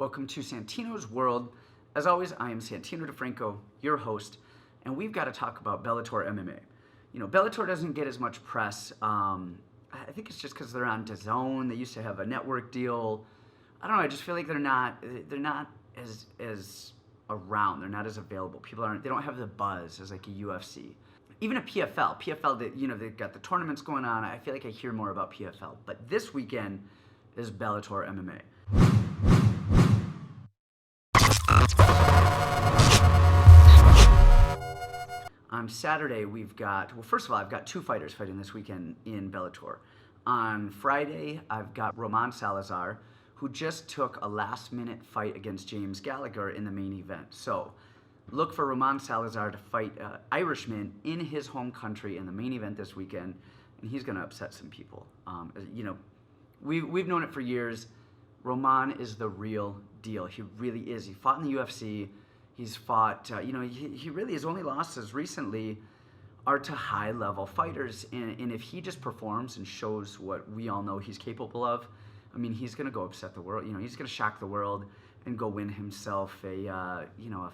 Welcome to Santino's World. As always, I am Santino DeFranco, your host, and we've got to talk about Bellator MMA. You know, Bellator doesn't get as much press. I think it's just because they're on DAZN. They used to have a network deal. I don't know. I just feel like they're not as around. They're not as available. They don't have the buzz as like a UFC. Even a PFL, that, you know, they've got the tournaments going on. I feel like I hear more about PFL. But this weekend is Bellator MMA. On Saturday, first of all, I've got two fighters fighting this weekend in Bellator. On Friday, I've got Roman Salazar, who just took a last-minute fight against James Gallagher in the main event. So look for Roman Salazar to fight Irishman in his home country in the main event this weekend, and he's going to upset some people. You know, we've known it for years. Roman is the real deal. He really is. He fought in the UFC. He's fought, you know, he really, his only losses recently are to high-level fighters. And if he just performs and shows what we all know he's capable of, I mean, he's going to go upset the world. You know, he's going to shock the world and go win himself a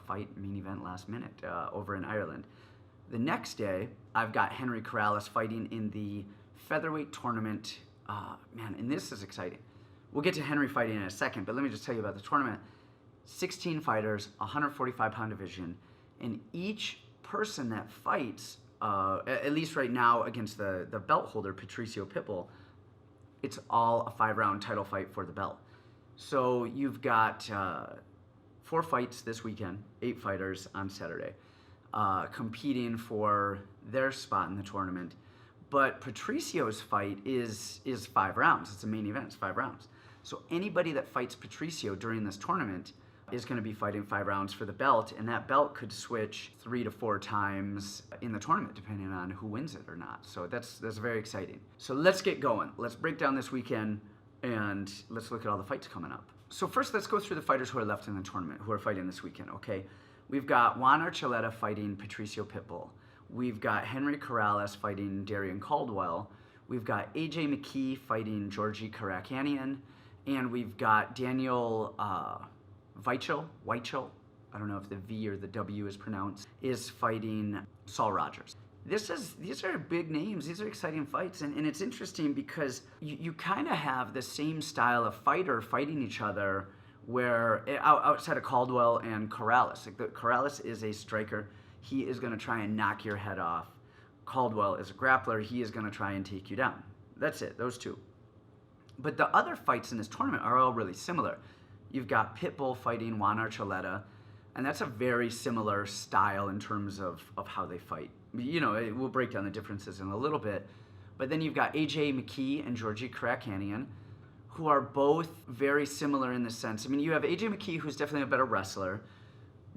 fight main event last minute over in Ireland. The next day, I've got Henry Corrales fighting in the Featherweight Tournament. Man, and this is exciting. We'll get to Henry fighting in a second, but let me just tell you about the tournament. 16 fighters, 145-pound division, and each person that fights, at least right now against the belt holder, Patricio Pitbull, it's all a 5-round title fight for the belt. So you've got 4 fights this weekend, 8 fighters on Saturday, competing for their spot in the tournament. But Patricio's fight is 5 rounds. It's a main event. It's 5 rounds. So anybody that fights Patricio during this tournament is going to be fighting 5 rounds for the belt, and that belt could switch 3 to 4 times in the tournament, depending on who wins it or not. So that's very exciting. So let's get going. Let's break down this weekend, and let's look at all the fights coming up. So first, let's go through the fighters who are left in the tournament, who are fighting this weekend, okay? We've got Juan Archuleta fighting Patricio Pitbull. We've got Henry Corrales fighting Darrion Caldwell. We've got Mckee fighting Georgi Karakanian. And we've got Daniel Weichel, I don't know if the V or the W is pronounced, is fighting Saul Rogers. These are big names. These are exciting fights. And it's interesting because you kind of have the same style of fighter fighting each other where outside of Caldwell and Corrales. Like Corrales is a striker. He is going to try and knock your head off. Caldwell is a grappler. He is going to try and take you down. That's it, those two. But the other fights in this tournament are all really similar. You've got Pitbull fighting Juan Archuleta, and that's a very similar style in terms of how they fight. You know, we'll break down the differences in a little bit. But then you've got Mckee and Georgi Karakanian, who are both very similar in the sense. I mean, you have Mckee, who's definitely a better wrestler.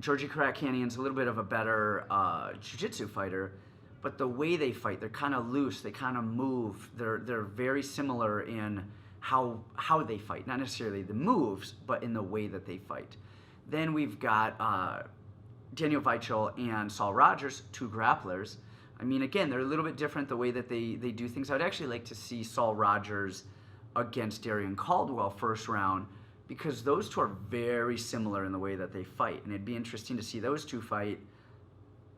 Georgi Karakanian's a little bit of a better jiu-jitsu fighter. But the way they fight, they're kind of loose. They kind of move. They're very similar in how they fight, not necessarily the moves, but in the way that they fight. Then we've got Daniel Weichel and Saul Rogers, 2 grapplers. I mean, again, they're a little bit different the way that they do things. I would actually like to see Saul Rogers against Darrion Caldwell first round, because those two are very similar in the way that they fight. And it'd be interesting to see those two fight,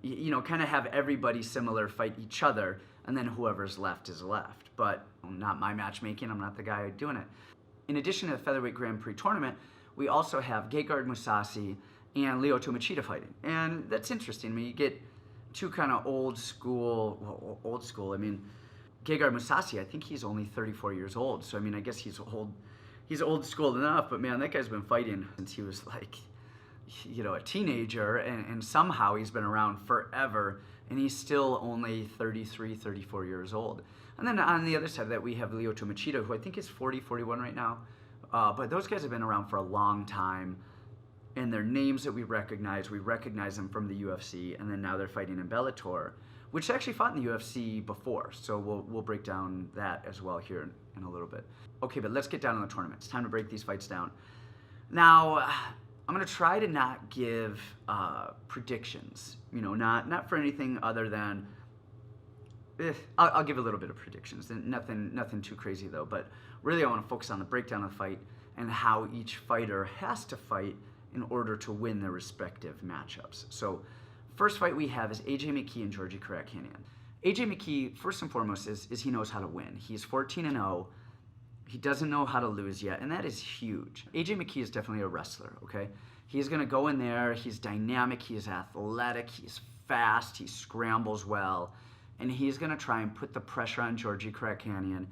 you know, kind of have everybody similar fight each other, and then whoever's left is left. But not my matchmaking. I'm not the guy doing it. In addition to the Featherweight Grand Prix tournament, we also have Gegard Mousasi and Lyoto Machida fighting. And that's interesting. I mean, you get 2 kind of old school. I mean, Gegard Mousasi, I think he's only 34 years old. So, I mean, I guess he's old school enough. But, man, that guy's been fighting since he was, like, you know, a teenager. And somehow he's been around forever. And he's still only 33, 34 years old. And then on the other side of that, we have Lyoto Machida, who I think is 40, 41 right now. But those guys have been around for a long time. And they're names that we recognize. We recognize them from the UFC. And then now they're fighting in Bellator, which actually fought in the UFC before. So we'll break down that as well here in a little bit. Okay, but let's get down to the tournament. It's time to break these fights down. Now, I'm going to try to not give predictions. You know, not for anything other than I'll give a little bit of predictions. Nothing too crazy though. But really, I want to focus on the breakdown of the fight and how each fighter has to fight in order to win their respective matchups. So first fight we have is AJ Mckee and Georgi Karakanian. AJ Mckee, first and foremost, is he knows how to win. He's 14-0. He doesn't know how to lose yet, and that is huge. AJ Mckee is definitely a wrestler, okay? He's gonna go in there, he's dynamic, he's athletic, he's fast, he scrambles well, and he's gonna try and put the pressure on Georgi Karakanian,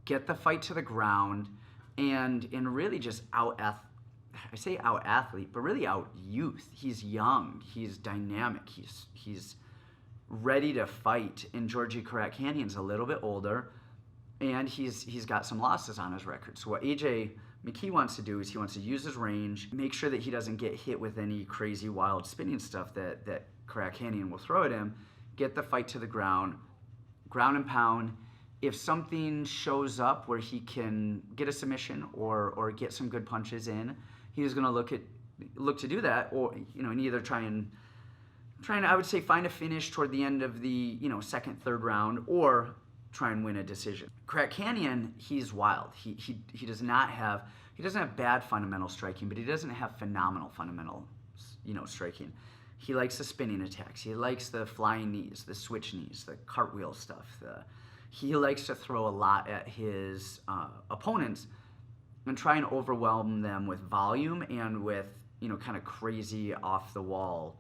get the fight to the ground, and really just out-athlete, but really out-youth. He's young, he's dynamic, he's ready to fight, and Georgi Karakanian's a little bit older, and he's got some losses on his record. So what AJ Mckee wants to do is he wants to use his range, make sure that he doesn't get hit with any crazy wild spinning stuff that Karakanian will throw at him, get the fight to the ground and pound. If something shows up where he can get a submission or get some good punches in, he's going to look to do that, or and either try and I would say find a finish toward the end of the second, third round, or try and win a decision. Karakanian, he's wild. He doesn't have bad fundamental striking, but he doesn't have phenomenal fundamental striking. He likes the spinning attacks. He likes the flying knees, the switch knees, the cartwheel stuff. He likes to throw a lot at his opponents and try and overwhelm them with volume and with kind of crazy off the wall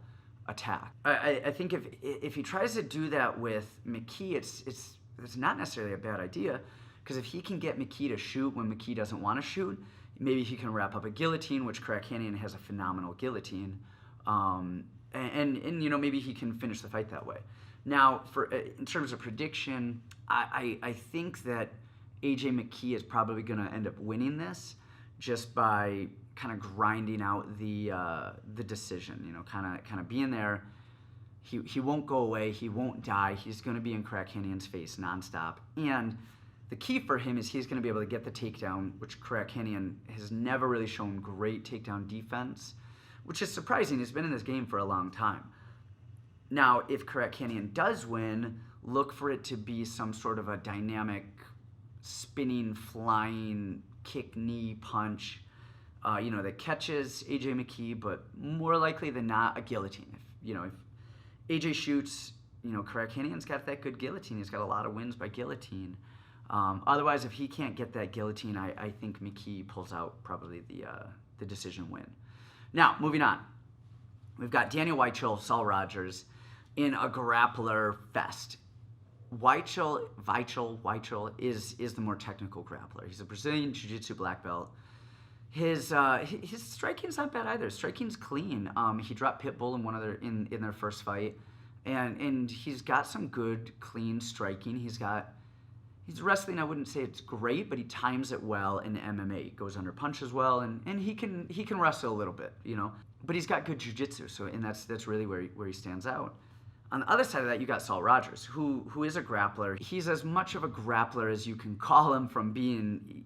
attack. I think if he tries to do that with Mckee, it's not necessarily a bad idea, because if he can get Mckee to shoot when Mckee doesn't want to shoot, maybe he can wrap up a guillotine, which Karakanian has a phenomenal guillotine, and maybe he can finish the fight that way. Now, in terms of prediction, I think that AJ Mckee is probably going to end up winning this just by kind of grinding out the decision, kind of being there. He won't go away. He won't die. He's going to be in Karakanian's face nonstop. And the key for him is he's going to be able to get the takedown, which Karakanian has never really shown great takedown defense, which is surprising. He's been in this game for a long time. Now, if Karakanian does win, look for it to be some sort of a dynamic, spinning, flying, kick, knee, punch, that catches AJ Mckee, but more likely than not, a guillotine. If AJ shoots, Karakanian's got that good guillotine. He's got a lot of wins by guillotine. Otherwise, if he can't get that guillotine, I think Mckee pulls out probably the decision win. Now, moving on. We've got Daniel Weichel, Saul Rogers in a grappler fest. Weichel is the more technical grappler. He's a Brazilian Jiu-Jitsu black belt. His striking's not bad either. Striking's clean. He dropped Pitbull in their first fight, and he's got some good clean striking. He's wrestling. I wouldn't say it's great, but he times it well in MMA. He goes under punches well, and he can wrestle a little bit, But he's got good jiu-jitsu, and that's really where he stands out. On the other side of that, you got Saul Rogers, who is a grappler. He's as much of a grappler as you can call him from being,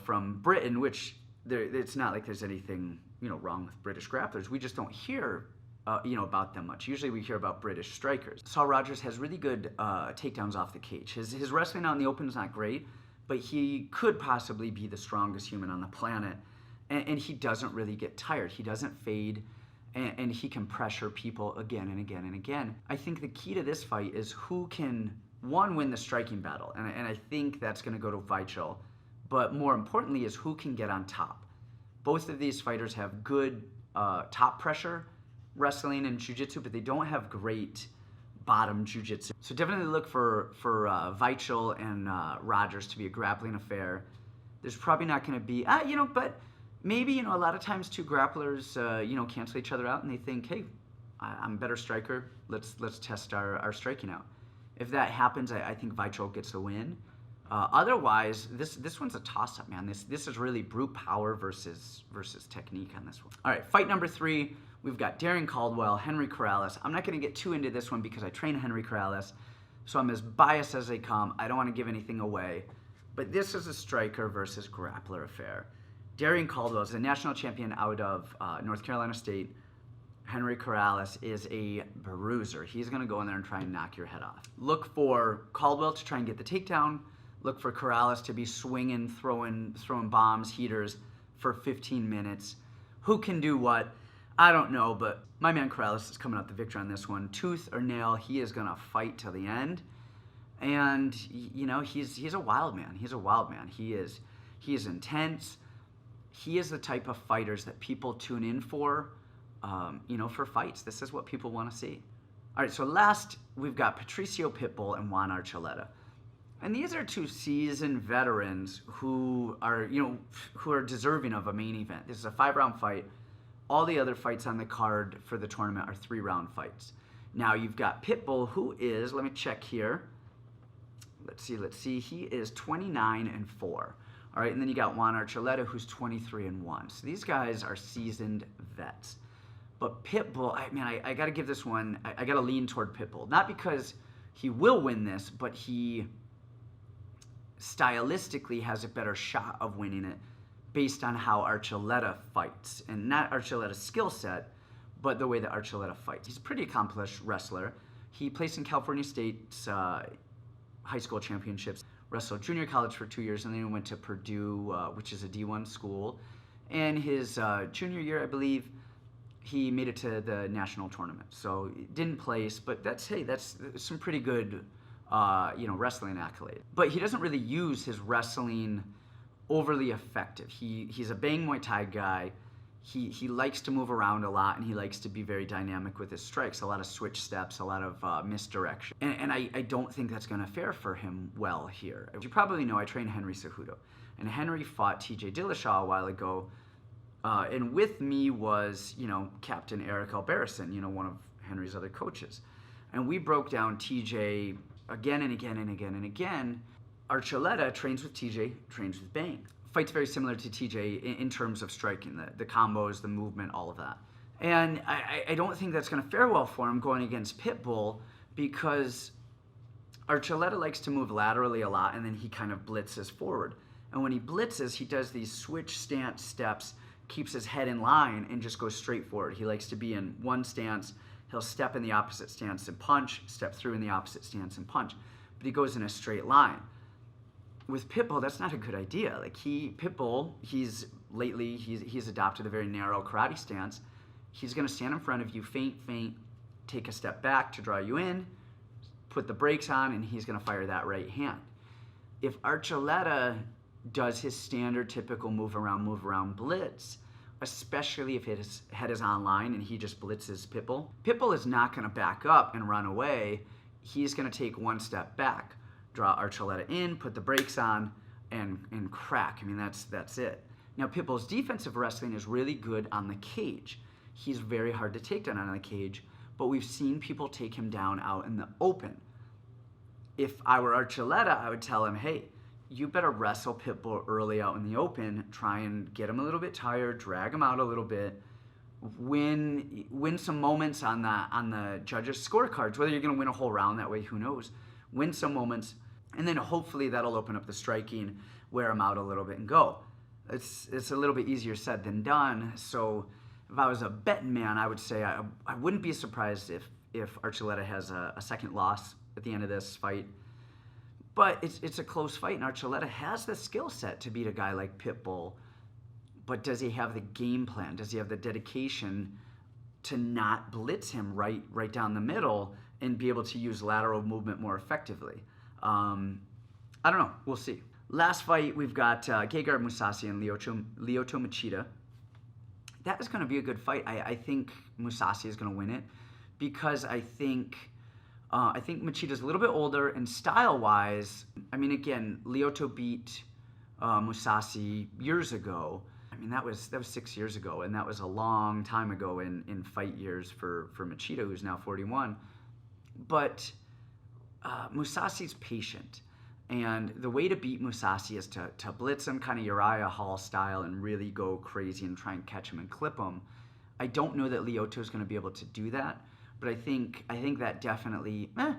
from Britain, which it's not like there's anything, wrong with British grapplers. We just don't hear, about them much. Usually we hear about British strikers. Saul Rogers has really good takedowns off the cage. His wrestling out in the open is not great, but he could possibly be the strongest human on the planet. And he doesn't really get tired. He doesn't fade, and he can pressure people again and again and again. I think the key to this fight is who can, one, win the striking battle, and I think that's going to go to Weichel, but more importantly is who can get on top. Both of these fighters have good top pressure wrestling and jiu-jitsu, but they don't have great bottom jiu-jitsu. So definitely look for Weichel and Rogers to be a grappling affair. There's probably not going to be, but maybe, a lot of times two grapplers, cancel each other out and they think, hey, I'm a better striker. Let's test our striking out. If that happens, I think Weichel gets the win. Otherwise, this one's a toss-up, man. This is really brute power versus technique on this one. All right, fight number 3. We've got Darrion Caldwell, Henry Corrales. I'm not going to get too into this one because I train Henry Corrales, so I'm as biased as they come. I don't want to give anything away. But this is a striker versus grappler affair. Darrion Caldwell is a national champion out of North Carolina State. Henry Corrales is a bruiser. He's going to go in there and try and knock your head off. Look for Caldwell to try and get the takedown. Look for Corrales to be swinging, throwing bombs, heaters, for 15 minutes. Who can do what? I don't know, but my man Corrales is coming out the victor on this one. Tooth or nail, he is going to fight till the end. And, you know, he's a wild man. He's a wild man. He is intense. He is the type of fighters that people tune in for, you know, for fights. This is what people want to see. All right, so last we've got Patricio Pitbull and Juan Archuleta. And these are two seasoned veterans who are, you know, who are deserving of a main event. This is a 5-round fight. All the other fights on the card for the tournament are 3-round fights. Now you've got Pitbull, who is, let me check here. Let's see. He is 29-4. All right, and then you got Juan Archuleta, who's 23-1. So these guys are seasoned vets. But Pitbull, I got to give this one, I got to lean toward Pitbull. Not because he will win this, but he stylistically has a better shot of winning it based on how Archuleta fights. And not Archuleta's skill set, but the way that Archuleta fights. He's a pretty accomplished wrestler. He placed in California State's high school championships, wrestled junior college for 2 years, and then he went to Purdue, which is a D1 school. And his junior year, I believe, he made it to the national tournament. So didn't place, but that's some pretty good, wrestling accolade. But he doesn't really use his wrestling overly effective. He's a bang Muay Thai guy. He likes to move around a lot, and he likes to be very dynamic with his strikes. A lot of switch steps, a lot of misdirection. And I don't think that's going to fare for him well here. As you probably know, I train Henry Cejudo. And Henry fought TJ Dillashaw a while ago. And with me was, Captain Eric Albarracin, one of Henry's other coaches. And we broke down TJ again and again and again and again. Archuleta trains with TJ, trains with Bang. Fights very similar to TJ in terms of striking, the combos, the movement, all of that. And I don't think that's going to fare well for him going against Pitbull, because Archuleta likes to move laterally a lot, and then he kind of blitzes forward. And when he blitzes, he does these switch stance steps, keeps his head in line, and just goes straight forward. He likes to be in one stance. He'll step in the opposite stance and punch, step through in the opposite stance and punch. But he goes in a straight line. With Pitbull, that's not a good idea. Pitbull, he's adopted a very narrow karate stance. He's going to stand in front of you, feint, take a step back to draw you in, put the brakes on, and he's going to fire that right hand. If Archuleta does his standard typical move around blitz, especially if his head is online and he just blitzes Pitbull, Pitbull is not going to back up and run away. He's going to take one step back, draw Archuleta in, put the brakes on, and crack. That's it. Now, Pitbull's defensive wrestling is really good on the cage. He's very hard to take down on the cage, but we've seen people take him down out in the open. If I were Archuleta, I would tell him, hey, you better wrestle Pitbull early out in the open, try and get him a little bit tired, drag him out a little bit, win some moments on the judges' scorecards. Whether you're going to win a whole round that way, who knows? Win some moments, and then hopefully that'll open up the striking, wear him out a little bit, and go. It's a little bit easier said than done. So if I was a betting man, I would say I wouldn't be surprised if Archuleta has a second loss at the end of this fight. But it's a close fight, and Archuleta has the skill set to beat a guy like Pitbull. But does he have the game plan? Does he have the dedication to not blitz him right down the middle and be able to use lateral movement more effectively? I don't know. We'll see. Last fight, we've got Gegard Mousasi and Lyoto Machida. That is going to be a good fight. I think Mousasi is going to win it, because I think Machida's a little bit older, and style-wise, again, Lyoto beat Mousasi years ago. That was 6 years ago, and that was a long time ago in fight years for Machida, who's now 41. But Mousasi's patient, and the way to beat Mousasi is to blitz him kind of Uriah Hall style and really go crazy and try and catch him and clip him. I don't know that Lyoto is going to be able to do that. But I think that definitely. I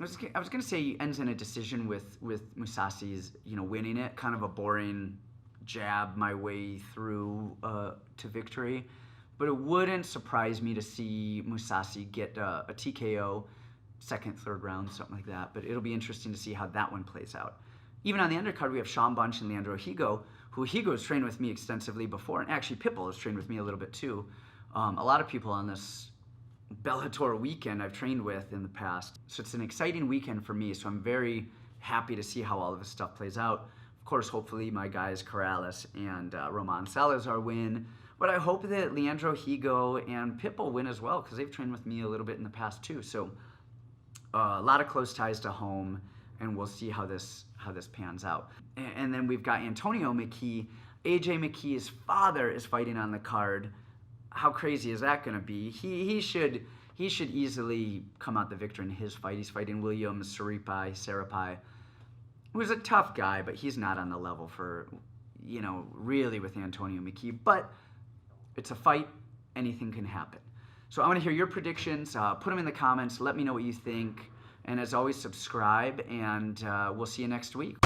was gonna say he ends in a decision with Mousasi's winning it, kind of a boring jab my way through to victory. But it wouldn't surprise me to see Mousasi get a TKO, second, third round, something like that. But it'll be interesting to see how that one plays out. Even on the undercard, we have Sean Bunch and Leandro Higo, who Higo's trained with me extensively before, and actually Pitbull has trained with me a little bit too. A lot of people on this Bellator weekend I've trained with in the past. So it's an exciting weekend for me, so I'm very happy to see how all of this stuff plays out. Of course, hopefully my guys Corrales and Roman Salazar win, but I hope that Leandro Higo and Pitbull win as well, because they've trained with me a little bit in the past too. So a lot of close ties to home, and we'll see how this pans out. And then we've got Antonio Mckee. AJ McKee's father is fighting on the card. How crazy is that going to be? He should easily come out the victor in his fight. He's fighting William Sarapai, who's a tough guy, but he's not on the level for, really with Antonio Mckee. But it's a fight. Anything can happen. So I want to hear your predictions. Put them in the comments. Let me know what you think. And as always, subscribe, and we'll see you next week.